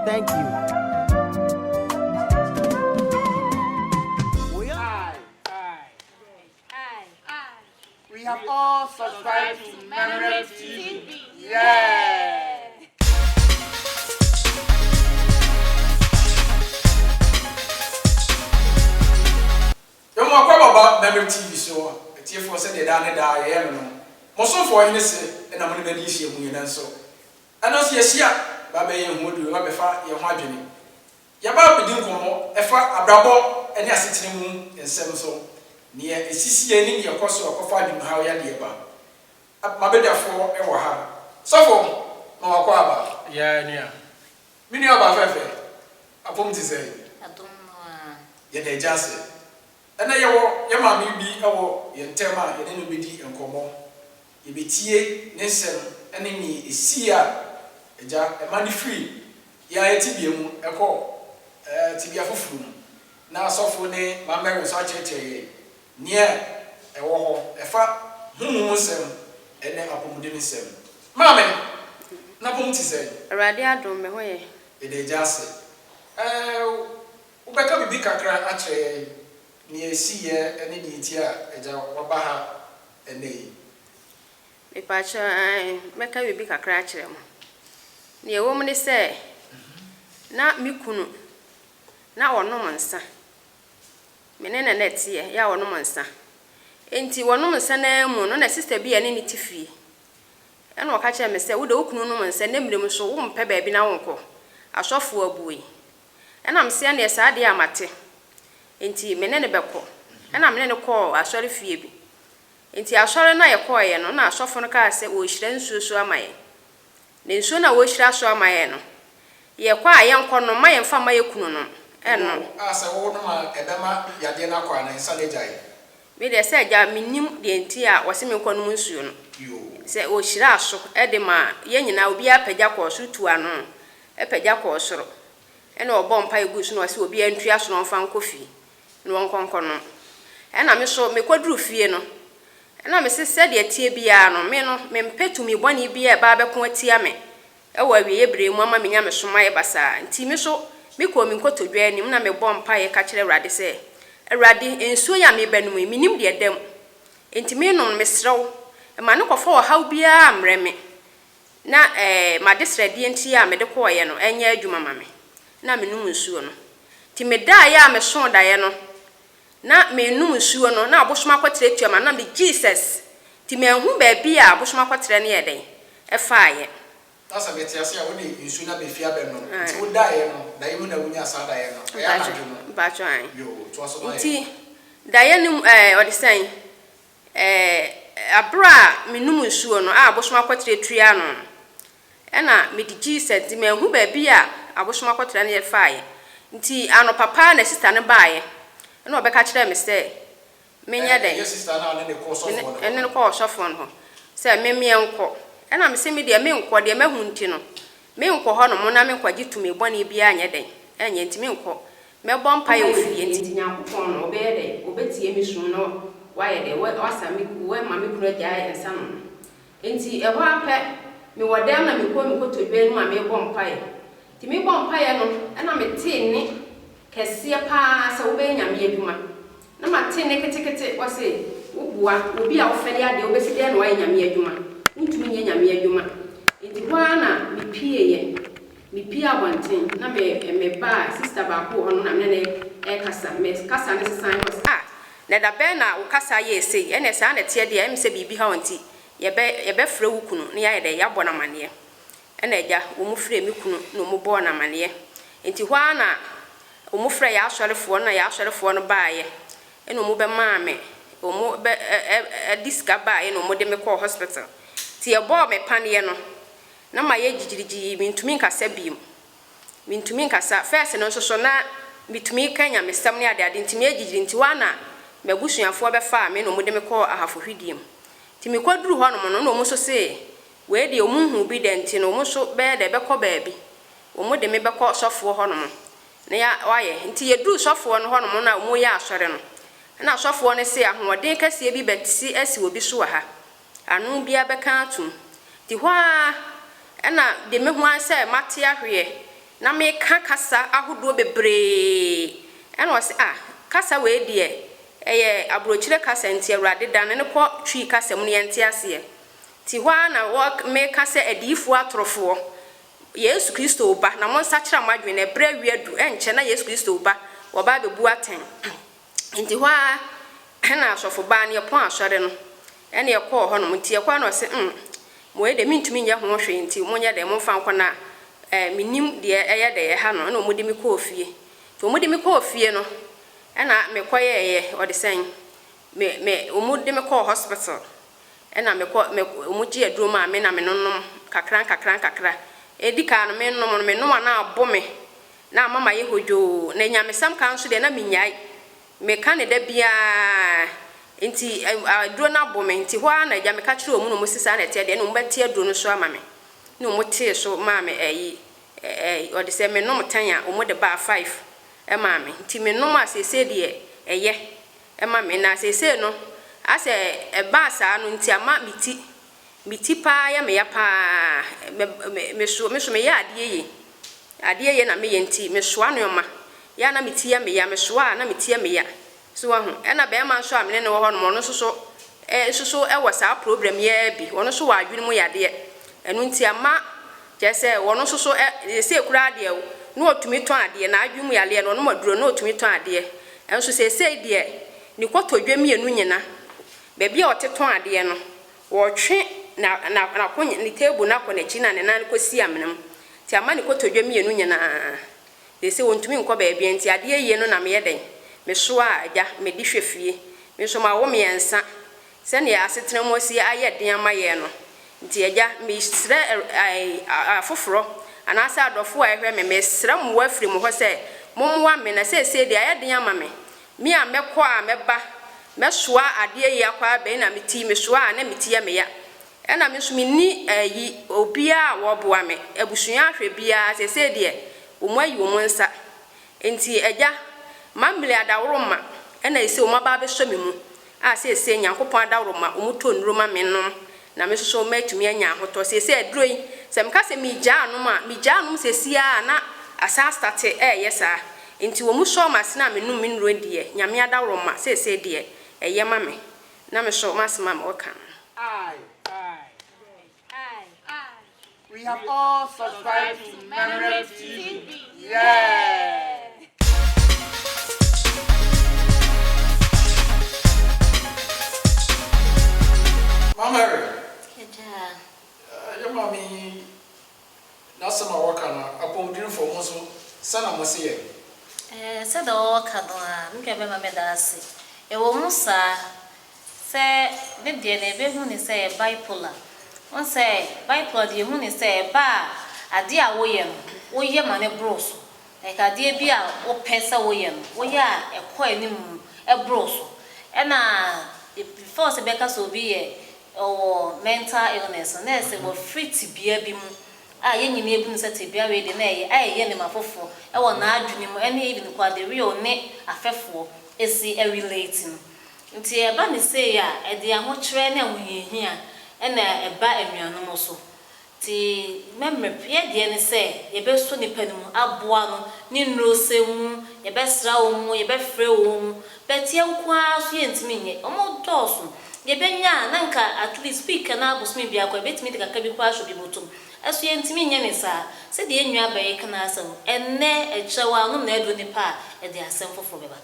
Thank you. We have all subscribed to MEMHREP TV. Yeah. You know about MEMHREP TV so. It's for said the dane da ye no. Mo so for yin se na mo ne di hie mu yin nso. Ano se yesia ba be ye hodu ba be fa ye ho adwene. Ya ba be di nkomo e fa Abrabɔ ene asetene mu nsɛm so. Ne esisi ye ni ye koso akofa adwene ha ya de ba. Mabedafo e wo ha. Sofo ma wakɔ aba. Ya nia. Mini aba fefe. Apom ti sɛ. Adom Ye de jase. Ena yewo ye ma mi bi ewo ye ntem a ye ne no bedi enkomo ye betie ne nsem ene ni esi a eja e ma ni free ya etibie mu ekɔ tibia fofuru na asofo ne ma mary so akyekye ne ewo ho efa humu nsem ene apomude nsem maame na pom ti sɛ Awurade adom me hoye e de jase ubeka bibi kakra akyere ni esi ye ene ni ti a eja waba ha ene yi me pacha meka bibi kakra akire mo ne ewo mu ne se na mikunu na wonom nsa menene na tie ya wonom nsa enti wonom nsa na mu no na sister bi ene ni tifie ena waka kire me se wo de okunu nom nsa na mrem so wo mpe ba bi na wonko asofo abuyi ena mse na esa de amate enti menene beko ena menene ko asori fie bi enti asori na ye ko ye no na asofo no ka se wo hire nsuo so amaye ne nsuo na wo hire so amaye no ye kwa aye nko no maye mfa maye kunu no eno asa wo no ma ebema yade na kwa na nsa le jai me de se ja minim de enti a wo se me nko no nsuo no yo se wo hire aso e de ma ye nyina obi apagya ko so tu ano e pagya ko soro ena obom pa egusu no se obi antua so no mfa nkofi no wonkonkono ena me so me kwaduru fie no ena me se de tie bia no me no me mpetumi bone bia ba beko atia me e wa wie bre mu ama me nya me soma ye basa nti me so me ko me nkotodwa anim na me bom pa ye ka kire Awurade se Awurade ensuo ya me banum minim de dem nti me no me serew e ma ne kofo wo haw bia amre me na ma de srade nti a me de ko ye no enya adwuma ma me na me num nsuo no ti me da ya me so da ye no na me num nsuo no na abosoma kwatere tuama na me Jesus ti me hu ba bia abosoma kwatere ne ye den e faaye asa beti ase a woni nsuo na be fia be no ti wo da ye no da ye mu na wunya sa da ye no e ya na dwuma ba cho an yo to aso na ye ti da ye nim odisan abra me num nsuo no a abosoma kwatere tua no ena me di Jesus ti me hu ba bia abosoma kwatere ne ye faaye nti ano papa na sister ne baaye ena obeka kire me se menya den your sister na ne ko so fo no ene ko so fo no se me enko ena me se me de me enko de me hunti no me enko ho no mo na me kwaji tumi bone bia anya den enya nti me enko me bom pa ye ofie nti nyankopon no obe de obetie mi sun no wa ye de wa sa me we ma me kura ja ensa no nti e ho apɛ me wodam na me ko todwa no ma me bom pa ye ti me bom pa ye no ena me te ne kese pa sa obe nya me adwuma na ma te ne ketekete wa se ubua obi a ofeli ade obesi de no wa nya me adwuma ntumi nya me adwuma enti kwa na me pie abonten na me ba sister ba ko hono na me ne e kasa me kasa ne sesan ko na da be na wo kasa ye sei ene sa na tie de em se bibi ha wonti ye be frɛ wo kunu ne ya de ya bɔ na mane ene agya wo mu frɛ mi kunu no mu bɔ na mane enti kwa na wo mu frɛ ya asɔrefo na ya asɔrefo no baaye ene wo mu be maame wo mu be diska baaye no mu de me kɔ hospital ti e bɔ me panie no na ma ye gigirigi mintumi nkasa biem mintumi nkasa first no so na mitumi kanya mesam ne ade ntimi agigiri nti wana mabusuafo be fa me no mu de me kɔ ahafo hwidiem ti me kwaduru hɔ no no mu so se we de omunhu bi de nti no mu so be de be kɔ baabi wo mu de me be kɔ sɔfo hɔ no na ya waye nti ye duru sɔfo no hɔ no na mu ya asɔre no na sɔfo no se ahoɔden kase bi betisi asi obi so wa ha anu bia be ka atum ti hɔ ena de me hu anse mate ahwe na me kasa ahodo bebre ena wose kasa we de eye abrochire kasa nti awrade dan ne ko twi kasa mu ne yente ase ti hwa na wo me kasa adiifo atorofo Yesu Kristo ba na mo nsa kira madwe na bra wiadu enche na Yesu Kristo ba wo ba bebu aten nti hwa na asofo ba ne pon asore no ene ye ko ho no nti ye kwa no se mo e de mintumi nya ho hwe nti mo nya de mo fa nko na minim de eye de ye ha no na mo de mi ko ofie to mo de mi ko ofie no ena me koyeye odi sen me mo de me ko hospital ena me ko mo ji aduro ma me na me nonom kakra edika no me nom na abo me na mama ye hojo na nya me sam kan so de na minyai me kan de bia nti aduro na abo me nti hwa na ja me ka kire omu no mo sisa na te de no mo beti aduro no so ama me no mo te so ma me odi se me nom tanya omo de ba 5 ema me nti me nom asese de eye ema me na asese no ase eba sa no nti ama miti pa ya me ya pa me so me ya ade ye na me ye nti me so anoma ya na miti ya me ya me so na miti ya me ya so wa hu ena be ma so amene ne wo ho no no so e wasa problem ya bi wono so wa adwene mu ya de enu nti ama je se wono so se kura de no otumi ton ade na adwene mu ya le no maduro no otumi ton ade enso se de ni kwotodwe mienu nyina be bia oteton ade no wo twe na konye ni table na ko na chi na ne na ko si amenem ti ama ni kwotodwe mienu nyina de se wontumi nko ba bia nti ade ye no na me yeden me so aja me di hwefie me so ma wo me ensa se ne asetena mo si aye den amaye no nti aja me sre afoforo anasa adofo a ehwe me sre mo wafiri mo ho se momwa me na se de aye den ama me a mekọ a meba mesoa ade yi akwa be na meti mesoa na meti ya me ya ena me so ni yi obia wo boa me abusua ahwe bia se de omayi wo monsa enti aja mamle adaworoma ena ese o maba be so me mu a se nyankopon adaworoma o muto nroma me no na me so matumi anya ahoto se adroi se mka se mi gya anum se sia na asa start yesa enti wo mu so masina me num nro die nyame adaworoma se de eye mame na me so masema me oka We have all subscribed to MEMHREP TV. Yeah. Mama, your mommy, nothing I work on upon dinner for Mosso, son of Monsieur. Said the worker, I'm going to be Darcy. A woman, sir, say, the dear neighbor, say bipolar. One say, bipolar, the moon is say, ba, a dear William, we hear money bros. Like a dear beer or pencil William, we are a coin, a bros. And before the Becca so be or mental illness, and they were free to be a bim. Yenny neighbors set to be a ready, yenny my for. I will not dream any even quite the real net a faithful is the relating. Until a bunny say, a dear much trainer when you hear. And a bad and also. The MEMHREP dear say, your best funny penum, abuano, ninro semu, your best room, your best frame, but young quas, yent me, almost Dawson. Your benya, Nanka, at least speak and I was maybe a bit me the cabin quash of the bottom. As you ent me, Yanisa, said the Enya by Canasel, and ne a chow no ned with the pa at the assembly for forever.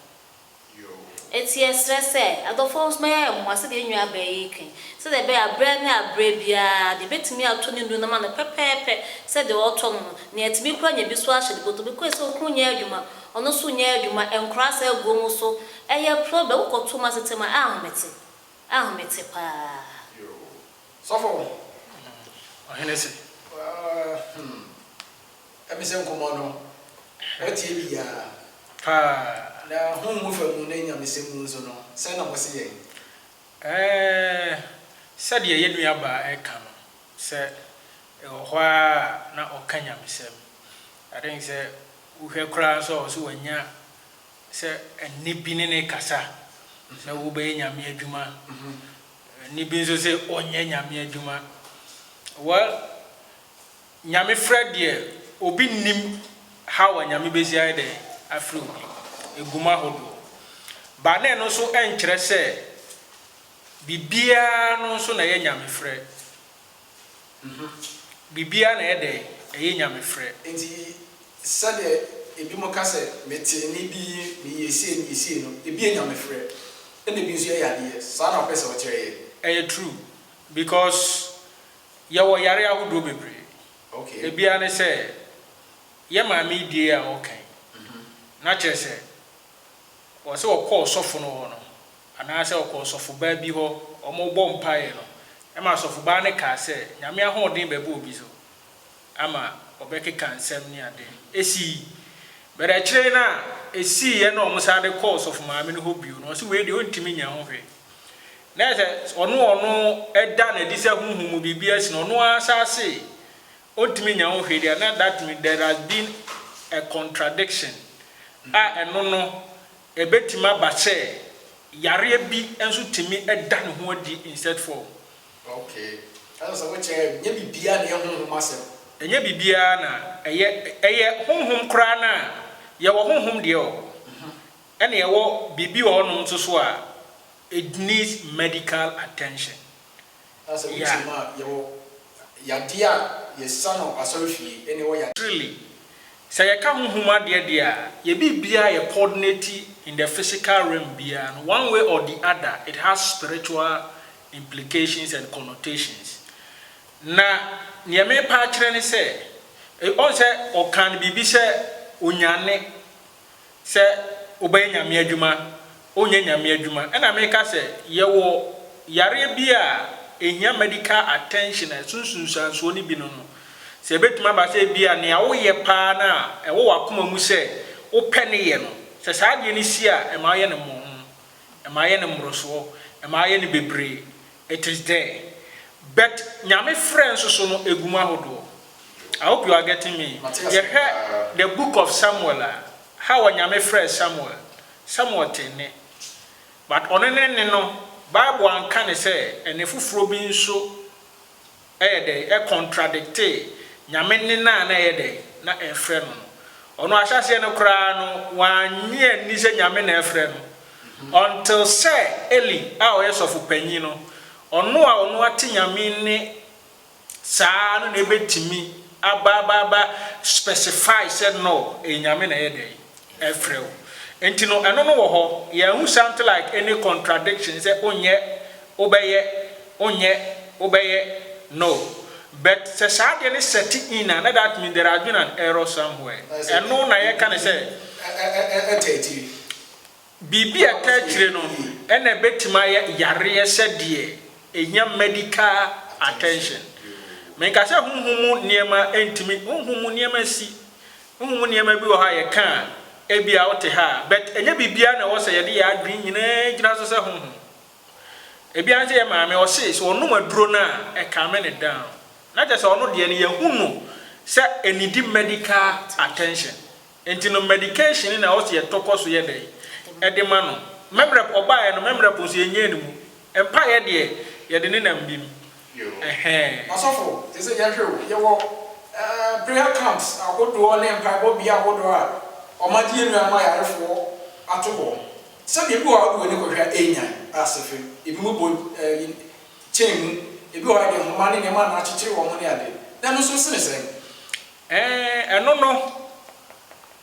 It's yes, say, I don't force my own was the Enya baking. So they bear brand new brabia, the bit me out to the man of pepe, said the autumn, near to me crying a biswash at the bottom because so crunya duma, or no soon yarduma, and cross el gomo so, and your problem got 2 months at my arm, it's a pa. So for Hennessy. Emerson Comono, what you are. Now, whom move a moon and Miss Munzono, Sana was here. Said ye yet me about a canoe, said, why not or can you miss him? I think, say, we have crowds also when ya say, and nipping in a cassa, no obeying a mere juma, nipping so say, onya mere juma. Well, Yami Fred, dear, obi nim how anyame bezia de afro eguma hodo ba na no so enkyere se bibia no so na ye nyame frɛ bibia na ye de ye nyame frɛ enti sade ebi mo ka se mete ni bi mi yesi no ebi nyame frɛ ene bi nso ye yade sa na opese o kyerɛ ye true because ye wo yare ahodo bebre okay ebia ne se ye ma mi die a okay na kyerɛ se wo se wo kɔ sofo no ho no ana se wo kɔ sofo ba bi ho omo bɔ mpae no e ma sofo ba ne ka se nyame ahoden bɛbɔ obi so ama obekeka nsɛm ni ade esi bere kyerɛ na esi ye na omo sa de kɔ sofo maame no ho bio no se we de ontimi nya ho hwe na se ono ɛda na di se huhumu bibia si no ono asase ontimi nya ho hwe dia na that means there has been a contradiction eno no ebetima ba se yare bi enso timi ɛda ne ho adi instead for okay so we che nya bibia na ye honhom asem enya bibia na eye honhom kra na ye wo honhom de o ene ye wo bibi wo no nso so a it needs medical attention so we say ma ye wo yadia ye sano asofie ene wo ya really say ye ka honhom ade de a ye bibia ye coordinate in the physical realm bia one way or the other it has spiritual implications and connotations na niame pa kire ne se on se o kan bibi se onyane se obey nyame adwuma onye nyame adwuma na me ka se ye wo yare bia ehia medical attention sunsunsanso ni bi no se betuma ba se bia ne a wo ye pa na e wo wakoma mu se wo pɛ ne ye no se saa de ni si a e ma ye ne mo e ma ye ne mroso e ma ye ne bebre it is there but nyame friends so no eguma hodo I hope you are getting me. You heard the book of Samuel how nyame friend Samuel tene but onene no Bible an kan say ene fufuro bi nso de contradict nyame ne na de na e frɛ no ono ahyase no kra no wanye ni se nyame na e frɛ no until say Eli a o yesofu panyi no ono ate nyame ne saa no na ebetimi aba specify said no e nyame na ye dey e frɛ o enti no eno no wo ho ya hu something like any contradiction say onye obeye no but say saa de ne set in and that means there has been an error somewhere eno na ye kan say eteti bibi atachire no ena betima yare se de ehia medical attention men ka se hunhumu niema entimi hunhumu niema si hunhumu niema bi wo ha ye kan ebia wote ha but enya bibia na wo se ye de ya adwin nyina gina so se hunhum ebia nse ye maame o se so onu maduro na e ka me ne down na je se onu de ne ye hunu se enidi medical attention enti no medication na wo se ye tokoso ye dey e de ma no MEMHREP obae no MEMHREP so ye nya nimu empa ye de ye de ne nam bim asofo tese ya hwe ye wo prayer camps akodo ne empa bo bia akodo a omadi enu ama yarefo atobo se bi bi wa do ne ko hwa enya asefe ebi mo bo chemu ebi wa de homa ne ma na akyekere wo ho ne ade na no so sene se eno no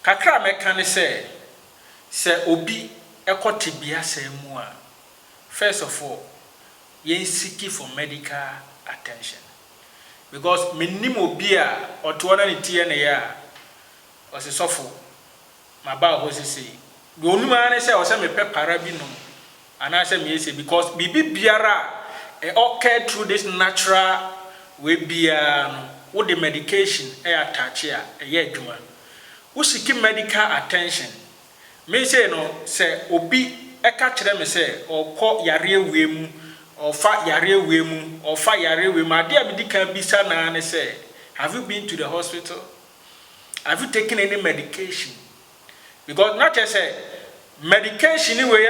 kakra meka ne se obi ekote bia se mu a first of all yen seeking for medical attention because minimum bia oto na ne tie ne ya o se sofo maba ho sisi do onuma ne se o se me pepara bi no ana se me ese because bibi biara occur through this natural way bia no with the medication attach ya ye adwuma wo seeking medical attention me say no se obi eka kire me se okọ yare we mu ofa yare we mu ofa yare we ma dia bi dikan bisa na ne say have you been to the hospital, have you taken any medication because not just say medication we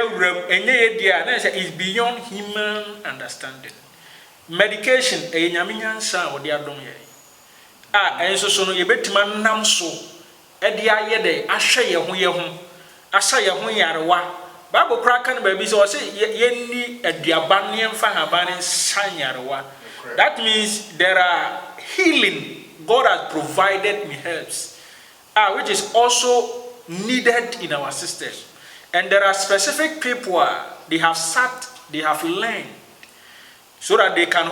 enye ye dia na say is beyond human understanding medication e nyame nyansa o dia dom ye enso so no ye betima nam so edi ayede ahwe ye ho asa ye ho yarewa Bible kra kan ba bi so say ye ni aduaba ne mfa habane sanyarewa. That means there are healing God has provided me herbs which is also needed in our sisters. And there are specific people they have sat, they have learned so that they can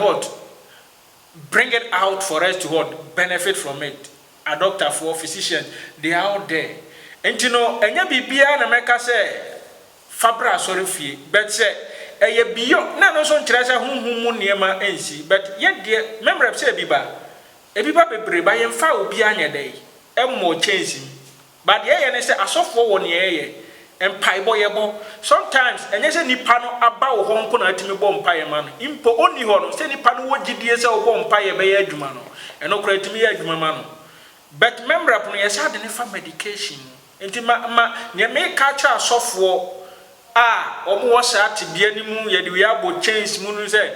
bring it out for us to benefit from it. A doctor for physician, they are out there. And you know, enya bibia na meka say fabra sorry fie, but say eye biyo na no so nkyerɛ sɛ honhom niema ensi, but yet the MEMHREP say ebiba bebre ba yemfa obi anya dai emmo change. But ye ne say asofo wo ne ye empaibo yebo. Sometimes enye se nipa no aba wo ho nko na atimi bo mpaye ma no impo oni ho no se nipa no wogidie se wo bo mpaye be ye adwuma no eno kra atimi ye adwuma ma no. But MEMHREP no ye sha de ne fa medication enti ma ne me ka cha asofo omo wo sha tibia ni mu ye de we abo change mu no say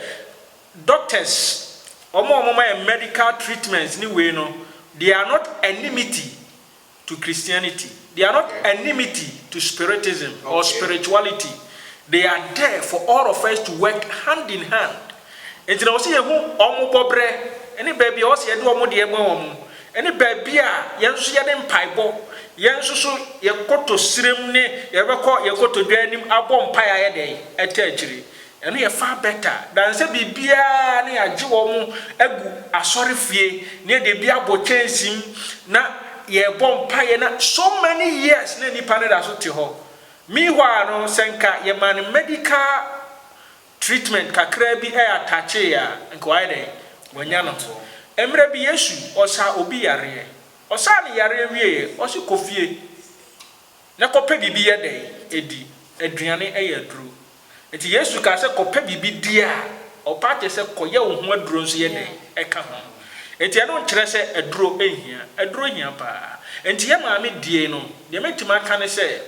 doctors omo ma medical treatments ni we no, they are not enmity to Christianity. They are not enmity to spiritism or spirituality. They are there for all of us to work hand in hand. And you know, see, omo bobre, any baby, also, you do omo de emo, any baby, yensu yaden paibo, yensu so ye koto siremne, ye beko ye koto dwenim abom paya yede etechiri. And you far better than say bibia ne agye omo egu asori fie, ne de bia bo chensim na ye bomb pie na so many years na nipa ne da so te ho. Meanwhile no senka ye man medical treatment kakra bi atache ya nko ayde wanya no. Emre bi Yesu osa obi yare. Osa ne yare wie osi kofie. Na kope bibi ye dey edi aduane ayadru. Enti Yesu ka se kope bibi dia opa che se koye wo ho aduro nso ye dey eka ho. Enti eno nkyere se aduro ehia pa. Enti ye maame die no de metima ka ne se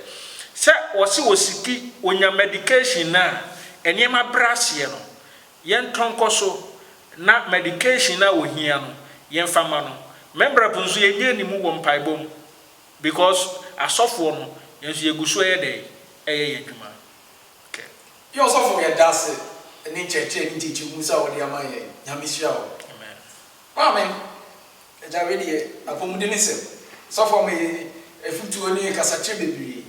osiki onya medication na eniema brase no ye ntonkoso na medication na ohia no ye mfama no MEMHREP nso ye nye ni mu wo mpaibom because asofo no ye nso ye guso ye dey eye adwuma. Okay, you also for your dase eni cheche ni tichi musa wo de amaye nyamisia wo. Amen. Eja we de apomude ne sem. So for me efutuo ni kasache bebiri.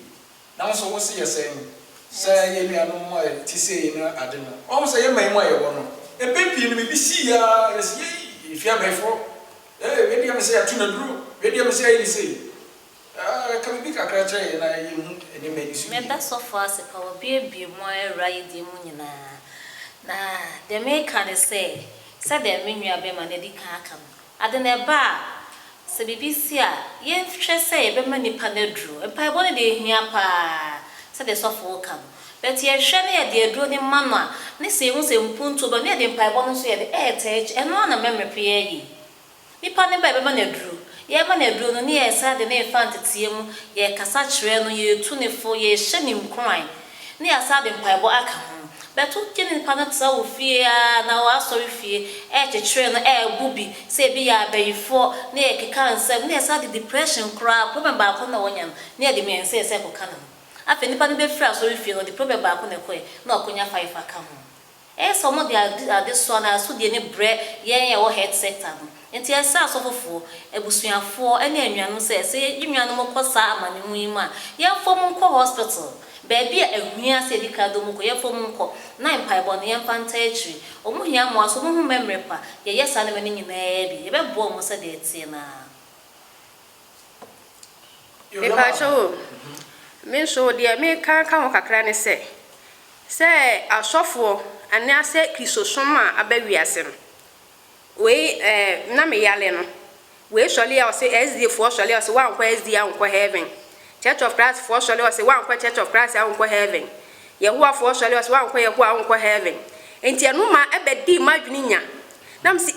Na so wo se yesen. Say ye nuanu mo ti se na ade no. O so ye man mo ye wo no. Epepi ni bi si ya yes ye ifia befo. We de am say atu na duro. We de am say ye say. Ka bi kakra che na ye hu eni medicine. Me da so far se pa wo bi mo era ye di mu nyina. Na de me kan say said the menu abema ne di kan aka no ade na ba se bibisi a ye hwe se ye bema nipa na duro empa bo ne de hia pa said the sofo ka no but ye hwe ne ye de duro ni ma no a ne se hu se mpuntu ba ne de empa bo no so ye de eno na MEMHREP ye yi nipa ne ba bema na duro ye ma na duro no ne ye sa de ne fa ntetie mu ye kasa kire no ye tu ne fo ye hye ni mkran ne ya sa de empa bo aka ho. But who can panata with fear now? I sorry fear, train bubi, say be ya bay for near cancer, near sad depression crab, problem back on the one near the man says echo cannon. I think the be fresh sorry feel the problem back on the quay, no conya 5 account. Some of the this one as who didn't bread, yea or head sector. And tear sauce of a four, a bushia 4, and then you say, you know, cosa, man, young form hospital. Baby a mia se di kado mu ko ye fo mu ko na mpaibon ye mfanta echi omu hia mo aso mu MEMHREP ye yesa na mani nyina bi ye be bo mu se de tie na e pa cho me so de me kan ho kakra ne se asofo ane ase krisosoma abawiase no we na me yale no we sole ya o se SD fo sole o se wa nkwa SD ya nkwa heaven. Church of Christ for sure was one Church of Christ I won't heaven. Yahua for sure was one way Yahua heaven. And Tianuma ebedi maduninya. Nam si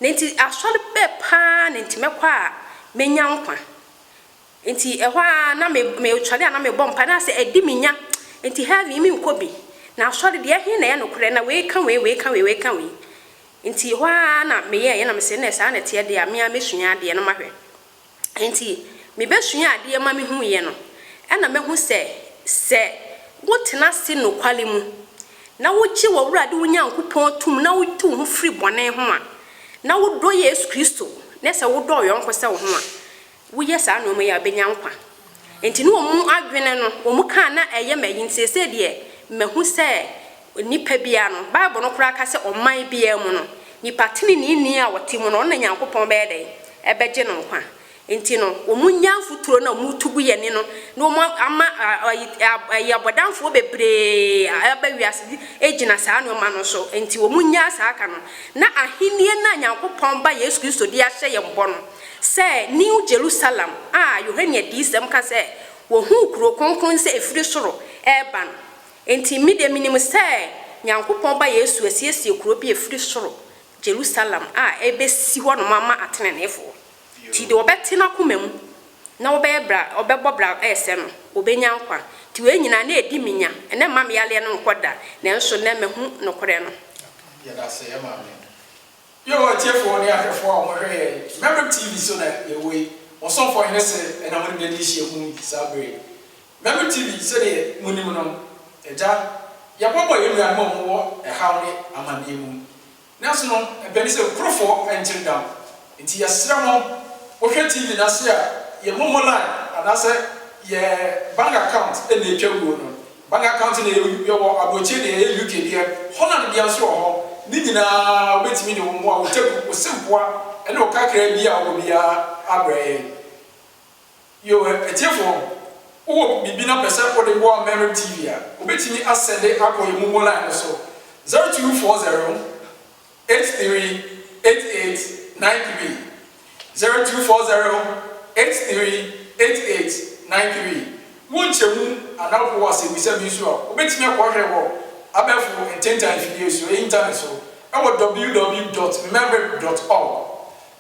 Nenti a solid pan and Timaqua, Menyanqua. Enti a na me chali and me bomb panase a diminya. Enti have him kobi. Now solid ya hina no crena we can we. Enti na me ye and I'm saying a sanity, dear, me a mission, dear, no matter. enti me besua ade ma me hu ye no na me hu se wotena se no kwale mu na wochi wo wurade wo Nyankopɔn tum na wotu ho firi bɔne ho a na wo do Yesu Kristo na se wo do yonko se wo ho a wo ye sa no mu ya benya nkwa enti no mu adwene no wo mu kan na eye mayin sese de mahu se nipa bia no Bible no kura ka se oman bia mu no nipa tini ni a wote mu no na Nyankopɔn be de ebeje no nkwa enti no wo mu nyamfuturo na mu tugu ye ne no no mo ama yabodanfo bebre abawiase ejina saa no ma no so enti wo mu nya saa aka no na ahenie na Nyankopɔn ba Yesu Kristo di ahye ye mbo no se New Jerusalem Yohane di sem ka se wo hu kuro konkon se efiri soro eba no enti mide minim se Nyankopɔn ba Yesu asiesie kuro bi efiri soro Jerusalem ebesi ho no mama atenenefo ti de obetina komam na obebra obebobra ese no obenya nkwa ti we nyina na edi minya ene mam yale no nkoda na nso na mehu no kore no ya da se ya mame yo tiefo ni afefo a mo hwe MEMHREP TV so na ye we osonfo ene se ena mo de di hie hu sabre MEMHREP TV se de munim no eja ya bobo ye nua mo wo hawo ne amane mu na so no ebeni se krofo enchindam nti ya sra mo Oke TV na se a ye momo line anase ye bank account e na etwa wo no bank account na ye wo aboche de ye UK de hona de bia so ho ni nyina obetimi de wo mo a wo teku wo sempoa e na o kakra bia wo bia abraye yo etiefo wo bibi na pese ko de wo MEMHREP TV a obetimi asende akọ ye momo line so 0240 838893 0240-838893. Wunchemu anapo wase bisa bisu a obetimi akwahwe wo abefo intenta video so internet so www.memhrep.org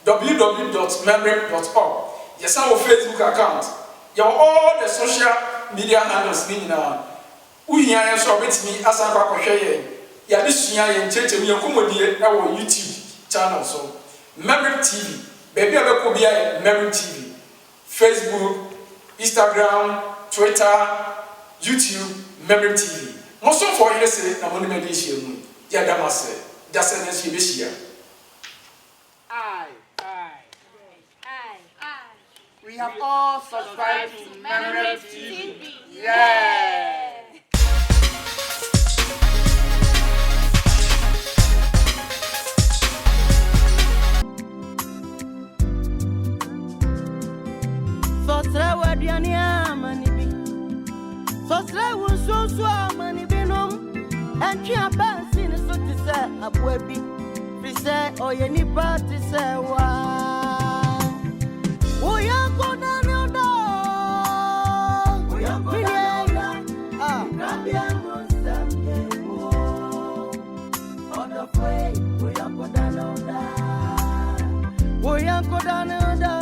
www.memhrep.org yes our Facebook account your all the social media handles ni na uhia ya so obetimi asakwa akwahwe ye ya bisua ye nchechemu ye komodie na wo YouTube channel so MEMHREP TV baby abeko bia MEMHREP TV Facebook Instagram Twitter YouTube MEMHREP TV most of for you say na money mediation mu ya damase dase na sie behia We have all subscribed to MEMHREP TV. Yeah. Sosra wadiania manibi Sosra wonso manibi nom Entwi abansi ne so ti se abwabi Fi se oye nipa ti se wa Oyanko na no do Oyanko na no Rabia Mensah Mental Oda foi Oyanko na no da Oyanko na no da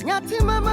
Nyati mama